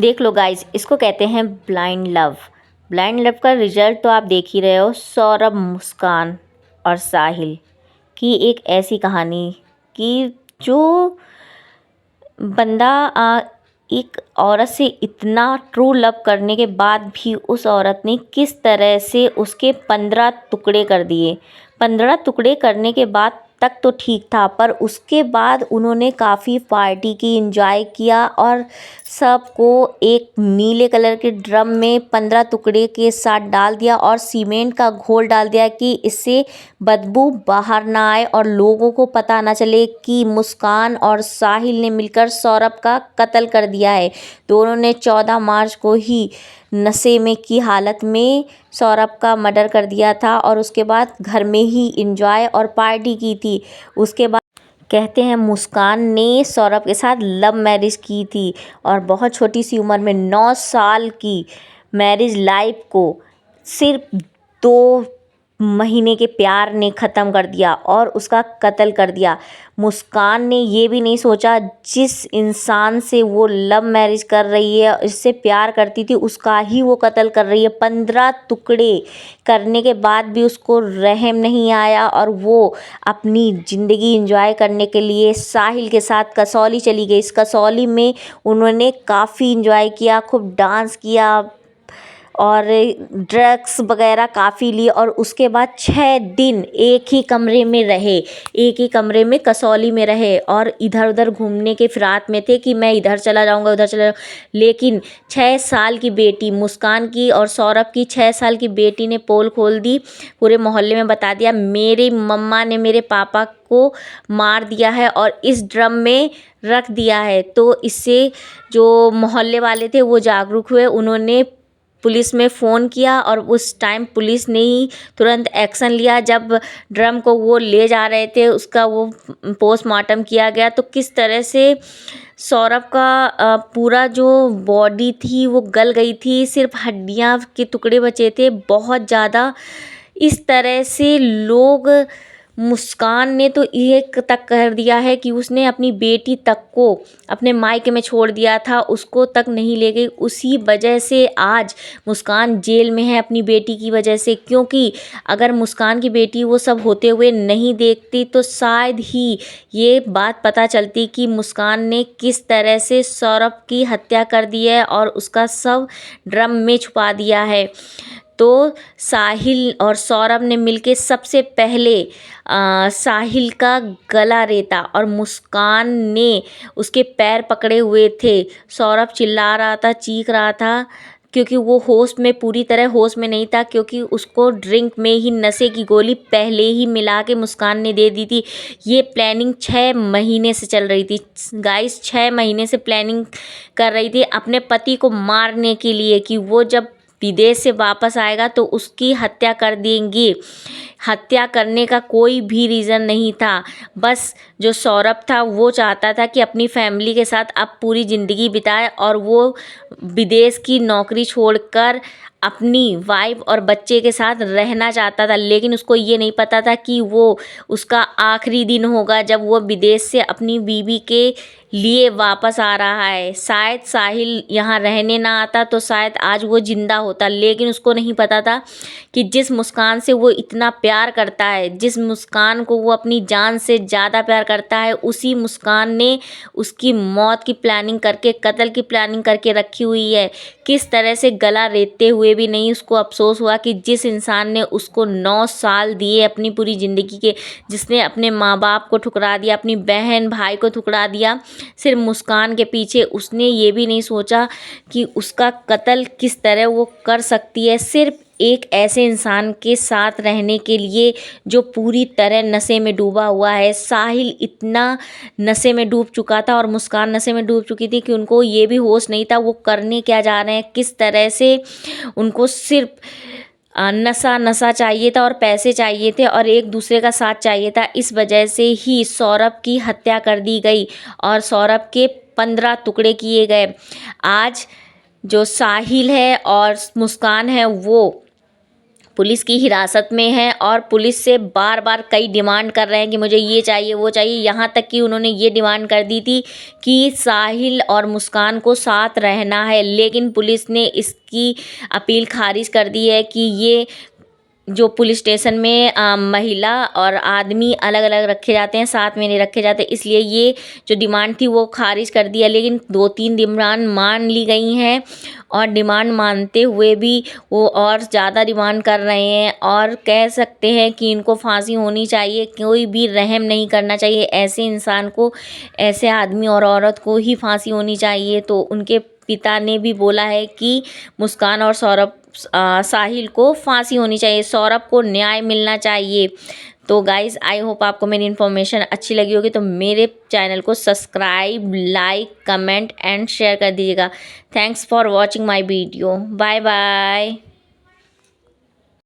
देख लो गाइस, इसको कहते हैं ब्लाइंड लव। ब्लाइंड लव का रिजल्ट तो आप देख ही रहे हो। सौरभ, मुस्कान और साहिल की एक ऐसी कहानी कि जो बंदा एक औरत से इतना ट्रू लव करने के बाद भी उस औरत ने किस तरह से उसके 15 टुकड़े कर दिए। 15 टुकड़े करने के बाद तक तो ठीक था, पर उसके बाद उन्होंने काफ़ी पार्टी की, एंजॉय किया और सबको एक नीले कलर के ड्रम में 15 टुकड़े के साथ डाल दिया और सीमेंट का घोल डाल दिया कि इससे बदबू बाहर ना आए और लोगों को पता ना चले कि मुस्कान और साहिल ने मिलकर सौरभ का कत्ल कर दिया है। दोनों ने 14 मार्च को ही नशे में की हालत में सौरभ का मर्डर कर दिया था और उसके बाद घर में ही एंजॉय और पार्टी की थी। उसके बाद कहते हैं मुस्कान ने सौरभ के साथ लव मैरिज की थी और बहुत छोटी सी उम्र में 9 साल की मैरिज लाइफ को सिर्फ 2 महीने के प्यार ने ख़त्म कर दिया और उसका कत्ल कर दिया। मुस्कान ने ये भी नहीं सोचा जिस इंसान से वो लव मैरिज कर रही है, इससे प्यार करती थी, उसका ही वो कत्ल कर रही है। 15 टुकड़े करने के बाद भी उसको रहम नहीं आया और वो अपनी ज़िंदगी एंजॉय करने के लिए साहिल के साथ कसौली चली गई। इस कसौली में उन्होंने काफ़ी एंजॉय किया, खूब डांस किया और ड्रग्स वगैरह काफ़ी ली और उसके बाद 6 दिन एक ही कमरे में रहे, एक ही कमरे में कसौली में रहे और इधर उधर घूमने के फिराक में थे कि मैं इधर चला जाऊंगा, उधर चला जाऊंगा। लेकिन 6 साल की बेटी मुस्कान की और सौरभ की 6 साल की बेटी ने पोल खोल दी, पूरे मोहल्ले में बता दिया मेरी मम्मा ने मेरे पापा को मार दिया है और इस ड्रम में रख दिया है। तो इससे जो मोहल्ले वाले थे वो जागरूक हुए, उन्होंने पुलिस में फ़ोन किया और उस टाइम पुलिस ने ही तुरंत एक्शन लिया। जब ड्रम को वो ले जा रहे थे उसका वो पोस्टमार्टम किया गया तो किस तरह से सौरभ का पूरा जो बॉडी थी वो गल गई थी, सिर्फ हड्डियाँ के टुकड़े बचे थे बहुत ज़्यादा। इस तरह से लोग, मुस्कान ने तो ये तक कर दिया है कि उसने अपनी बेटी तक को अपने मायके में छोड़ दिया था, उसको तक नहीं ले गई। उसी वजह से आज मुस्कान जेल में है अपनी बेटी की वजह से, क्योंकि अगर मुस्कान की बेटी वो सब होते हुए नहीं देखती तो शायद ही ये बात पता चलती कि मुस्कान ने किस तरह से सौरभ की हत्या कर दी है और उसका शव ड्रम में छुपा दिया है। तो साहिल और सौरभ ने मिलके सबसे पहले साहिल का गला रेता और मुस्कान ने उसके पैर पकड़े हुए थे। सौरभ चिल्ला रहा था, चीख रहा था क्योंकि वो होश में, पूरी तरह होश में नहीं था, क्योंकि उसको ड्रिंक में ही नशे की गोली पहले ही मिला के मुस्कान ने दे दी थी। ये प्लानिंग 6 महीने से चल रही थी गाइस, 6 महीने से प्लानिंग कर रही थी अपने पति को मारने के लिए कि वो जब विदेश से वापस आएगा तो उसकी हत्या कर देंगे। हत्या करने का कोई भी रीज़न नहीं था, बस जो सौरभ था वो चाहता था कि अपनी फैमिली के साथ अब पूरी ज़िंदगी बिताए और वो विदेश की नौकरी छोड़कर अपनी वाइफ और बच्चे के साथ रहना चाहता था। लेकिन उसको ये नहीं पता था कि वो उसका आखिरी दिन होगा जब वो विदेश से अपनी बीवी के लिए वापस आ रहा है। शायद साहिल यहाँ रहने ना आता तो शायद आज वो ज़िंदा होता, लेकिन उसको नहीं पता था कि जिस मुस्कान से वो इतना प्यार करता है, जिस मुस्कान को वो अपनी जान से ज़्यादा प्यार करता है, उसी मुस्कान ने उसकी मौत की प्लानिंग करके, कत्ल की प्लानिंग करके रखी हुई है। किस तरह से गला रेतते हुए भी नहीं उसको अफसोस हुआ कि जिस इंसान ने उसको 9 साल दिए अपनी पूरी ज़िंदगी के, जिसने अपने माँ बाप को ठुकरा दिया, अपनी बहन भाई को ठुकरा दिया सिर्फ मुस्कान के पीछे, उसने ये भी नहीं सोचा कि उसका कत्ल किस तरह वो कर सकती है सिर्फ एक ऐसे इंसान के साथ रहने के लिए जो पूरी तरह नशे में डूबा हुआ है। साहिल इतना नशे में डूब चुका था और मुस्कान नशे में डूब चुकी थी कि उनको ये भी होश नहीं था वो करने क्या जा रहे हैं, किस तरह से उनको सिर्फ नशा चाहिए था और पैसे चाहिए थे और एक दूसरे का साथ चाहिए था। इस वजह से ही सौरभ की हत्या कर दी गई और सौरभ के 15 टुकड़े किए गए। आज जो साहिल है और मुस्कान है वो पुलिस की हिरासत में हैं और पुलिस से बार बार कई डिमांड कर रहे हैं कि मुझे ये चाहिए वो चाहिए। यहाँ तक कि उन्होंने ये डिमांड कर दी थी कि साहिल और मुस्कान को साथ रहना है, लेकिन पुलिस ने इसकी अपील खारिज कर दी है कि ये जो पुलिस स्टेशन में महिला और आदमी अलग अलग रखे जाते हैं, साथ में नहीं रखे जाते, इसलिए ये जो डिमांड थी वो खारिज कर दिया। लेकिन 2-3 डिमांड मान ली गई हैं और डिमांड मानते हुए भी वो और ज़्यादा डिमांड कर रहे हैं और कह सकते हैं कि इनको फांसी होनी चाहिए। कोई भी रहम नहीं करना चाहिए ऐसे इंसान को, ऐसे आदमी और औरत को ही फांसी होनी चाहिए। तो उनके पिता ने भी बोला है कि मुस्कान और साहिल को फांसी होनी चाहिए, सौरभ को न्याय मिलना चाहिए। तो गाइज़ आई होप आपको मेरी इन्फॉर्मेशन अच्छी लगी होगी, तो मेरे चैनल को subscribe, like, comment and share कर दीजिएगा। Thanks for watching my video. Bye bye.